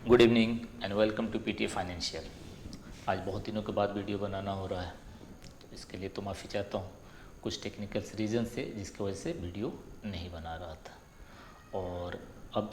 Good evening and welcome to PT financial. आज बहुत दिनों के बाद वीडियो बनाना हो रहा है, तो इसके लिए तो माफ़ी चाहता हूँ। कुछ टेक्निकल रीज़न से जिसकी वजह से वीडियो नहीं बना रहा था, और अब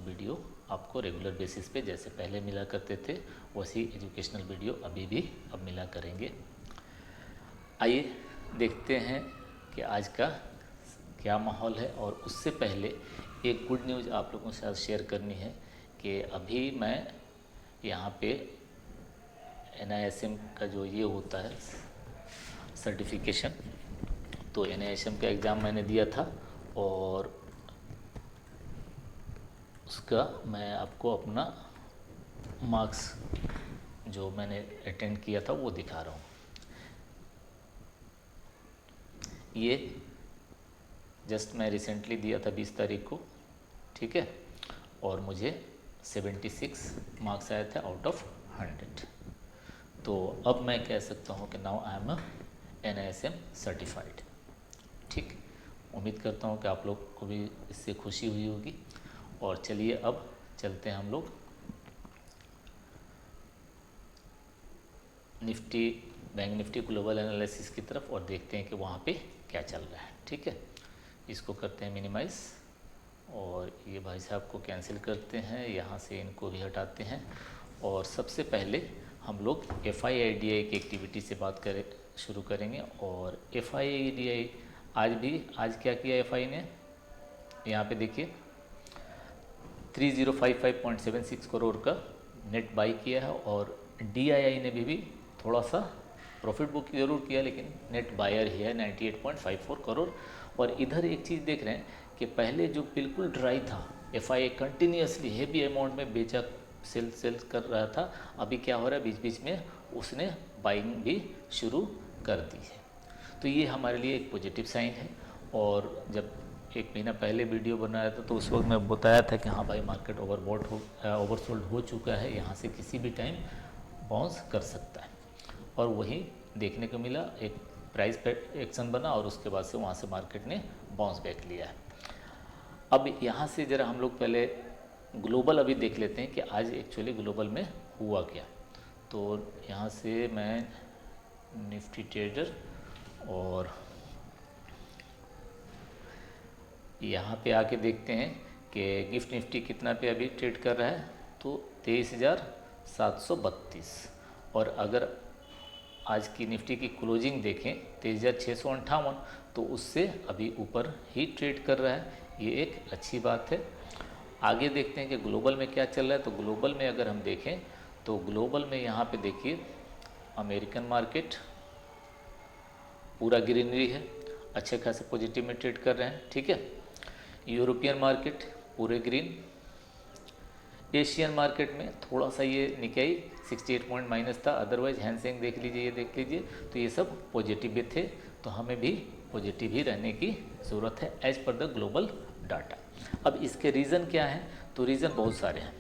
वीडियो आपको रेगुलर बेसिस पे जैसे पहले मिला करते थे वैसी एजुकेशनल वीडियो अभी भी अब मिला करेंगे। आइए देखते हैं कि आज का क्या माहौल है। और उससे पहले एक गुड न्यूज़ आप लोगों के साथ शेयर करनी है कि अभी मैं यहाँ पे NISM का जो ये होता है सर्टिफिकेशन, तो NISM का एग्ज़ाम मैंने दिया था और उसका मैं आपको अपना मार्क्स जो मैंने अटेंड किया था वो दिखा रहा हूँ। ये जस्ट मैं रिसेंटली दिया था 20 तारीख को, ठीक है, और मुझे 76 मार्क्स आए थे आउट ऑफ 100। तो अब मैं कह सकता हूँ कि now I am NISM certified. ठीक, उम्मीद करता हूँ कि आप लोग को भी इससे खुशी हुई होगी। और चलिए अब चलते हैं हम लोग Nifty, bank Nifty global analysis की तरफ और देखते हैं कि वहाँ पे क्या चल रहा है। ठीक है, इसको करते हैं मिनिमाइज़ और ये भाई साहब को कैंसिल करते हैं, यहाँ से इनको भी हटाते हैं। और सबसे पहले हम लोग FIIDI की एक्टिविटी से बात शुरू करेंगे। और FIIDI आज क्या किया FI ने, यहाँ पे देखिए 3055.76 करोड़ का नेट बाई किया है। और DII ने भी थोड़ा सा प्रॉफिट बुक जरूर किया, लेकिन नेट बायर ही है 98.54 करोड़। और इधर एक चीज़ देख रहे हैं कि पहले जो बिल्कुल ड्राई था, FI कंटिन्यूसली हेवी अमाउंट में बेचा सेल कर रहा था, अभी क्या हो रहा है बीच बीच में उसने बाइंग भी शुरू कर दी है। तो ये हमारे लिए एक पॉजिटिव साइन है। और जब एक महीना पहले वीडियो बनाया था तो उस वक्त मैं बताया था कि हाँ भाई मार्केट ओवरसोल्ड हो चुका है, यहाँ से किसी भी टाइम बाउंस कर सकता है। और वही देखने को मिला, एक प्राइस पे एक्शन बना और उसके बाद से वहाँ से मार्केट ने बाउंस बैक लिया है। अब यहाँ से ज़रा हम लोग पहले ग्लोबल अभी देख लेते हैं कि आज एक्चुअली ग्लोबल में हुआ क्या। तो यहाँ से मैं निफ्टी ट्रेडर और यहाँ पे आके देखते हैं कि गिफ्ट निफ्टी कितना पे अभी ट्रेड कर रहा है, तो 23,732। और अगर आज की निफ्टी की क्लोजिंग देखें 23,658, तो उससे अभी ऊपर ही ट्रेड कर रहा है, ये एक अच्छी बात है। आगे देखते हैं कि ग्लोबल में क्या चल रहा है। तो ग्लोबल में अगर हम देखें तो ग्लोबल में यहाँ पे देखिए अमेरिकन मार्केट पूरा ग्रीनरी है, अच्छे खासे पॉजिटिव में ट्रेड कर रहे हैं, ठीक है। यूरोपियन मार्केट पूरे ग्रीन। एशियन मार्केट में थोड़ा सा ये निकाई 68 पॉइंट माइनस था, अदरवाइज हैंसेंग देख लीजिए, ये देख लीजिए, तो ये सब पॉजिटिव भी थे। तो हमें भी पॉजिटिव ही रहने की ज़रूरत है as per the global data. अब इसके रीज़न क्या हैं, तो रीज़न बहुत सारे हैं,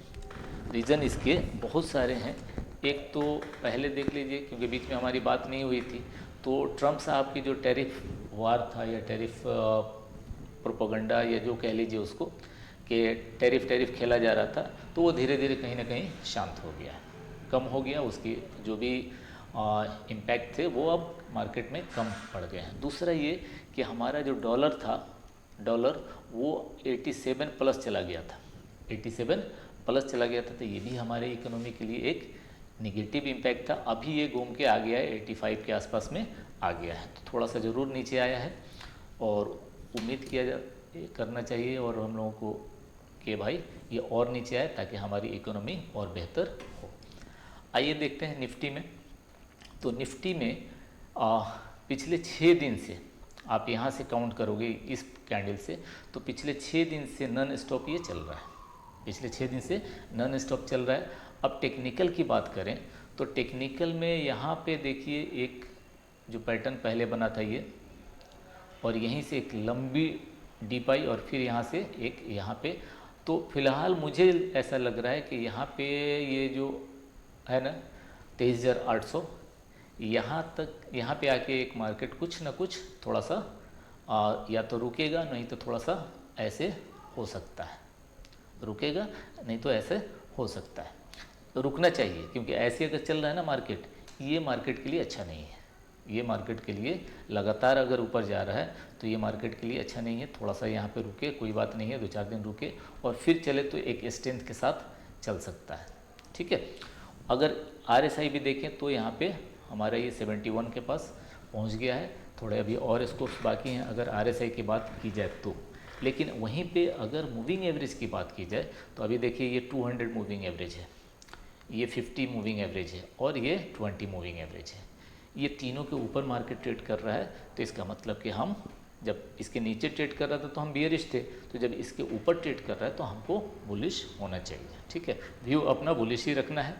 रीज़न इसके बहुत सारे हैं। एक तो पहले देख लीजिए, क्योंकि बीच में हमारी बात नहीं हुई थी, तो ट्रम्प साहब की जो टैरिफ वार था या टैरिफ प्रोपेगेंडा या जो कह लीजिए उसको, कि टैरिफ खेला जा रहा था, तो वो धीरे धीरे कहीं ना कहीं शांत हो गया, कम हो गया। उसकी जो भी इम्पैक्ट थे वो अब मार्केट में कम पड़ गए हैं। दूसरा ये कि हमारा जो डॉलर था, डॉलर वो 87 प्लस चला गया था, 87 प्लस चला गया था, तो ये भी हमारे इकोनॉमी के लिए एक निगेटिव इम्पैक्ट था। अभी ये घूम के आ गया है 85 के आसपास में आ गया है, तो थोड़ा सा ज़रूर नीचे आया है। और उम्मीद करना चाहिए और हम लोगों को कि भाई ये और नीचे आए ताकि हमारी इकोनॉमी और बेहतर हो। आइए देखते हैं निफ्टी में। तो निफ्टी में पिछले 6 दिन से आप यहाँ से काउंट करोगे इस कैंडल से, तो पिछले 6 दिन से नॉन स्टॉप ये चल रहा है, पिछले 6 दिन से नॉन स्टॉप चल रहा है। अब टेक्निकल की बात करें तो टेक्निकल में यहाँ पे देखिए एक जो पैटर्न पहले बना था ये, और यहीं से एक लंबी डीप आई और फिर यहाँ से एक यहाँ पे। तो फिलहाल मुझे ऐसा लग रहा है कि यहाँ पे ये जो है ना 23,800, यहाँ पे आके एक मार्केट कुछ ना कुछ थोड़ा सा या तो रुकेगा, नहीं तो थोड़ा सा ऐसे हो सकता है, रुकेगा नहीं तो ऐसे हो सकता है, तो रुकना चाहिए, क्योंकि ऐसे अगर चल रहा है ना मार्केट, ये मार्केट के लिए अच्छा नहीं है। ये मार्केट के लिए लगातार अगर ऊपर जा रहा है तो ये मार्केट के लिए अच्छा नहीं है। थोड़ा सा यहाँ पे रुके, कोई बात नहीं है, 2-4 दिन रुके और फिर चले तो एक स्ट्रेंथ के साथ चल सकता है। ठीक है, अगर RSI भी देखें तो यहाँ पे हमारा ये 71 के पास पहुँच गया है। थोड़े अभी और स्कोर्स बाकी हैं अगर RSI की बात की जाए तो। लेकिन वहीं पे अगर मूविंग एवरेज की बात की जाए तो अभी देखिए ये 200 मूविंग एवरेज है, ये 50 मूविंग एवरेज है और ये 20 मूविंग एवरेज है। ये तीनों के ऊपर मार्केट ट्रेड कर रहा है, तो इसका मतलब कि हम जब इसके नीचे ट्रेड कर रहा था तो हम बियरिश थे, तो जब इसके ऊपर ट्रेड कर रहा है तो हमको बुलिश होना चाहिए। ठीक है, व्यू अपना बुलिश ही रखना है।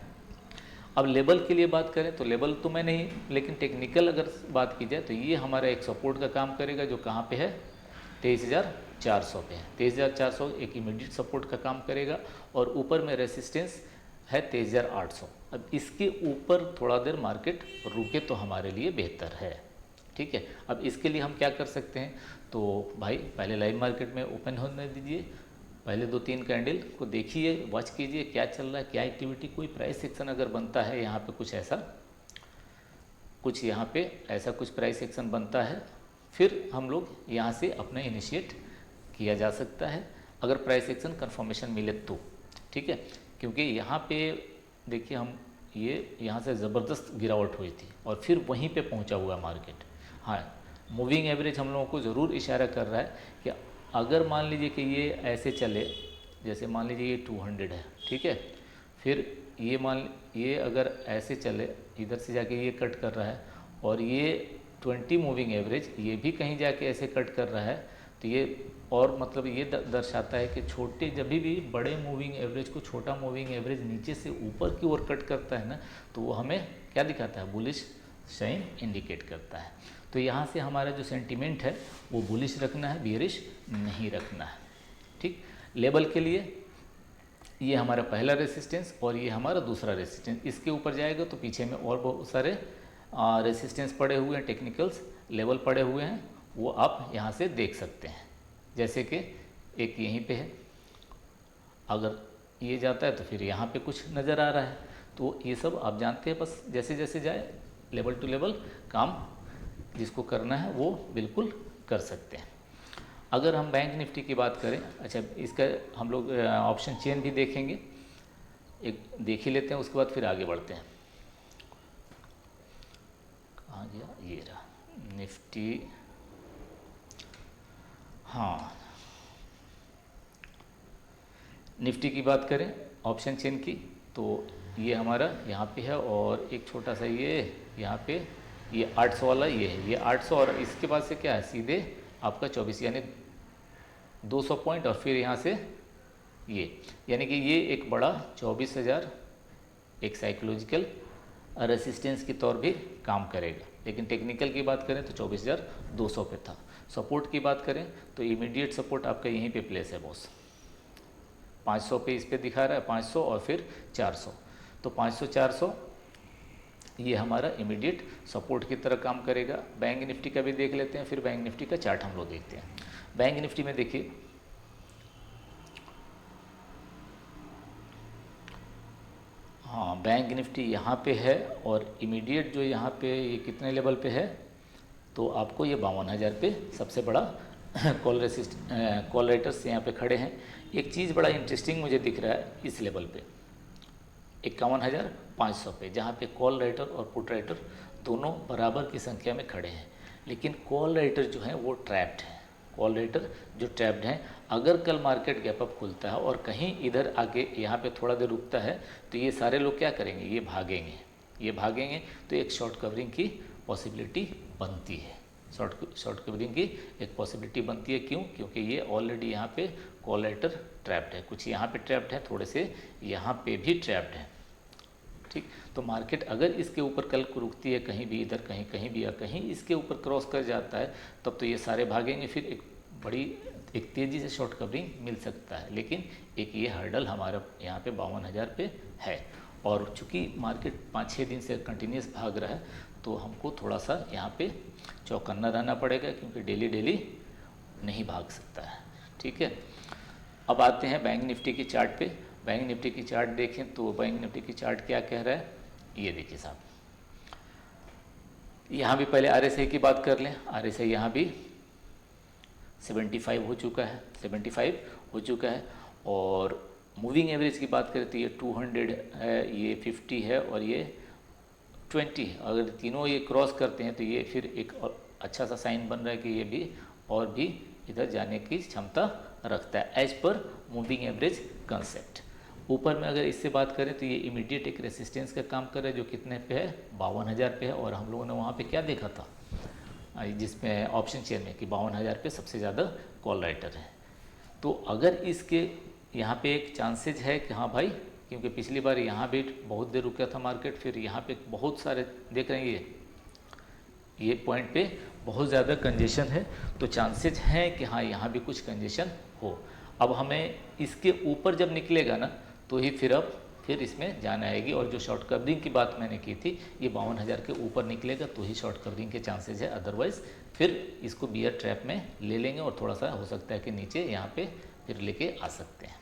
अब लेवल के लिए बात करें तो लेवल तो मैं नहीं, लेकिन टेक्निकल अगर बात की जाए तो ये हमारा एक सपोर्ट का काम करेगा, जो कहाँ पे है, 23,400 पे है। 23,400 एक इमीडिएट सपोर्ट का काम करेगा और ऊपर में रेसिस्टेंस है 23,800। अब इसके ऊपर थोड़ा देर मार्केट रुके तो हमारे लिए बेहतर है। ठीक है, अब इसके लिए हम क्या कर सकते हैं, तो भाई पहले लाइव मार्केट में ओपन होने दीजिए, पहले 2-3 कैंडल को देखिए, वॉच कीजिए क्या चल रहा है, क्या एक्टिविटी, कोई प्राइस एक्शन अगर बनता है यहाँ पे कुछ ऐसा, कुछ यहाँ पे ऐसा कुछ प्राइस एक्शन बनता है, फिर हम लोग यहाँ से अपना इनिशिएट किया जा सकता है, अगर प्राइस एक्शन कंफर्मेशन मिले तो। ठीक है, क्योंकि यहाँ पे देखिए हम ये यहाँ से ज़बरदस्त गिरावट हुई थी और फिर वहीं पे पहुँचा हुआ मार्केट। हाँ, मूविंग एवरेज हम लोगों को ज़रूर इशारा कर रहा है कि अगर मान लीजिए कि ये ऐसे चले, जैसे मान लीजिए ये 200 है, ठीक है, फिर ये अगर ऐसे चले, इधर से जाके ये कट कर रहा है और ये 20 मूविंग एवरेज ये भी कहीं जाके ऐसे कट कर रहा है, तो ये और मतलब ये दर्शाता है कि छोटे, जब भी बड़े मूविंग एवरेज को छोटा मूविंग एवरेज नीचे से ऊपर की ओर कट करता है ना, तो वो हमें क्या दिखाता है, बुलिश साइन इंडिकेट करता है। तो यहाँ से हमारा जो सेंटीमेंट है वो बुलिश रखना है, बियरिश नहीं रखना है। ठीक, लेवल के लिए ये हमारा पहला रेसिस्टेंस और ये हमारा दूसरा रेसिस्टेंस, इसके ऊपर जाएगा तो पीछे में और बहुत सारे रेसिस्टेंस पड़े हुए हैं, टेक्निकल्स लेवल पड़े हुए हैं, वो आप यहाँ से देख सकते हैं। जैसे कि एक यहीं पे है, अगर ये जाता है तो फिर यहाँ पे कुछ नज़र आ रहा है, तो ये सब आप जानते हैं, बस जैसे जैसे जाए लेवल टू लेवल काम जिसको करना है वो बिल्कुल कर सकते हैं। अगर हम बैंक निफ्टी की बात करें, अच्छा इसका हम लोग ऑप्शन चेन भी देखेंगे, एक देख ही लेते हैं, उसके बाद फिर आगे बढ़ते हैं। कहाँ गया, ये रहा निफ्टी। हाँ, निफ्टी की बात करें ऑप्शन चेन की, तो ये हमारा यहाँ पे है और एक छोटा सा ये यहाँ पे ये 800 वाला ये है, ये 800 और इसके बाद से क्या है, सीधे आपका 24 यानी 200 पॉइंट और फिर यहाँ से ये, यानी कि ये एक बड़ा 24,000 एक साइकोलॉजिकल रेसिस्टेंस के तौर भी काम करेगा। लेकिन टेक्निकल की बात करें तो 24,200 पे था। सपोर्ट की बात करें तो इमीडिएट सपोर्ट आपका यहीं पे प्लेस है बॉस, 500 पे इस पे दिखा रहा है, 500 और फिर 400, तो 500-400 ये हमारा इमीडिएट सपोर्ट की तरह काम करेगा। बैंक निफ्टी का भी देख लेते हैं, फिर बैंक निफ्टी का चार्ट हम लोग देखते हैं। बैंक निफ्टी में देखिए, हाँ बैंक निफ्टी यहाँ पे है और इमीडिएट जो यहाँ पे ये कितने लेवल पे है, तो आपको ये 52,000 पे सबसे बड़ा कॉल राइटर्स यहाँ पे खड़े हैं। एक चीज़ बड़ा इंटरेस्टिंग मुझे दिख रहा है इस लेवल पे 51,500 पे, जहाँ पे कॉल राइटर और पुट राइटर दोनों बराबर की संख्या में खड़े हैं, लेकिन कॉल राइटर जो है वो ट्रैप्ड है। कॉल राइटर जो ट्रैप्ड हैं, अगर कल मार्केट गैप अप खुलता है और कहीं इधर आके यहाँ पे थोड़ा देर रुकता है, तो ये सारे लोग क्या करेंगे, ये भागेंगे, ये भागेंगे, तो एक शॉर्ट कवरिंग की पॉसिबिलिटी बनती है। शॉर्ट कवरिंग की एक पॉसिबिलिटी बनती है, क्यों, क्योंकि ये ऑलरेडी यहाँ पे कॉल राइटर ट्रैप्ड है, कुछ यहाँ पे ट्रैप्ड है, थोड़े से यहाँ पे भी ट्रैप्ड है। ठीक, तो मार्केट अगर इसके ऊपर कल को रुकती है, कहीं भी इधर कहीं कहीं भी या कहीं इसके ऊपर क्रॉस कर जाता है, तब तो ये सारे भागेंगे, फिर एक तेज़ी से शॉर्ट कवरिंग मिल सकता है। लेकिन एक ये हर्डल हमारा यहाँ पे 52,000 पे है, और चूँकि मार्केट 5-6 दिन से कंटिन्यूस भाग रहा है, तो हमको थोड़ा सा यहाँ पे चौकन्ना रहना पड़ेगा, क्योंकि डेली नहीं भाग सकता है। ठीक है, अब आते हैं बैंक निफ्टी के चार्ट पे। बैंक निफ्टी की चार्ट देखें तो बैंक निफ्टी की चार्ट क्या कह रहा है, ये देखिए साहब, यहाँ भी पहले RSI की बात कर लें। RSI यहाँ भी 75 हो चुका है, 75 हो चुका है। और मूविंग एवरेज की बात करें तो ये 200 है, ये 50 है और ये 20। अगर तीनों ये क्रॉस करते हैं तो ये फिर एक और अच्छा सा साइन बन रहा है कि ये भी और भी इधर जाने की क्षमता रखता है as per moving average concept. ऊपर में अगर इससे बात करें तो ये इमीडिएट एक रेसिस्टेंस का काम कर रहा है, जो कितने पे है, 52,000 पे है। और हम लोगों ने वहाँ पे क्या देखा था, जिसमें ऑप्शन चेन में, कि 52,000 पे सबसे ज़्यादा कॉल राइटर है। तो अगर इसके यहाँ पे एक चांसेज है कि हाँ भाई, क्योंकि पिछली बार यहाँ भी बहुत देर रुका था मार्केट, फिर यहाँ पे बहुत सारे देख रहे हैं ये पॉइंट पे बहुत ज़्यादा कंजेशन है, तो चांसेज हैं कि हाँ यहाँ भी कुछ कंजेशन हो। अब हमें इसके ऊपर जब निकलेगा ना तो ही फिर इसमें जान आएगी। और जो शॉर्ट कवरिंग की बात मैंने की थी, ये 52,000 के ऊपर निकलेगा तो ही शॉर्ट कवरिंग के चांसेज है, अदरवाइज़ फिर इसको बियर ट्रैप में ले लेंगे और थोड़ा सा हो सकता है कि नीचे यहाँ पे फिर लेके आ सकते हैं।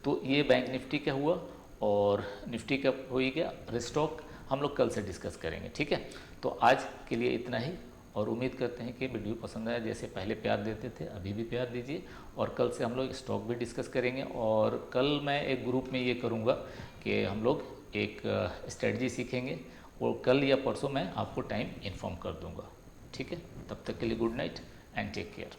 तो ये बैंक निफ्टी का हुआ और निफ्टी का हो ही गया। रिस्टॉक हम लोग कल से डिस्कस करेंगे, ठीक है। तो आज के लिए इतना ही, और उम्मीद करते हैं कि वीडियो पसंद आया। जैसे पहले प्यार देते थे अभी भी प्यार दीजिए, और कल से हम लोग स्टॉक भी डिस्कस करेंगे। और कल मैं एक ग्रुप में ये करूँगा कि हम लोग एक स्ट्रेटजी सीखेंगे, और कल या परसों मैं आपको टाइम इन्फॉर्म कर दूँगा, ठीक है। तब तक के लिए good night and take care.